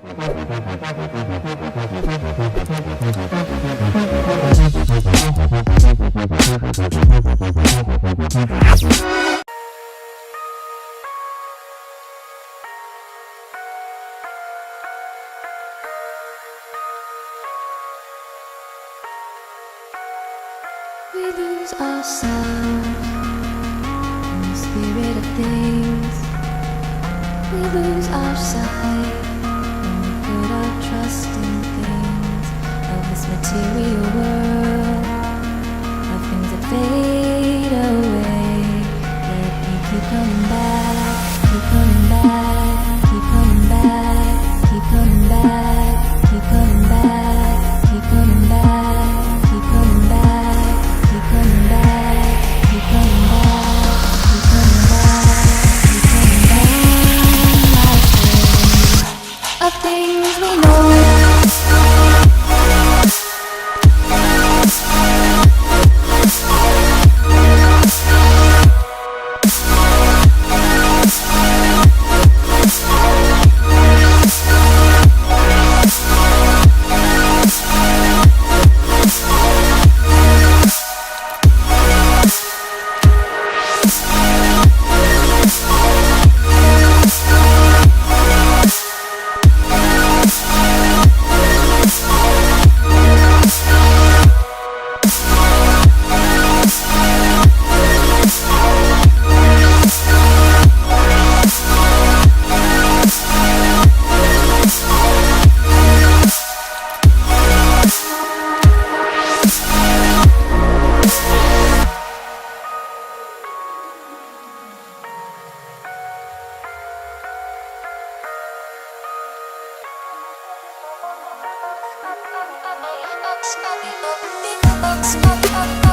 We lose ourselves in the spirit of things. We lose our sight when we put our trust in things of this material world, of things that fade away. Let me keep coming back, keep coming back, keep coming back, keep coming back, keep coming back, keep coming back, keep coming back. Keep coming back, keep coming back, keep coming back, keep coming back, of things we know. Stop.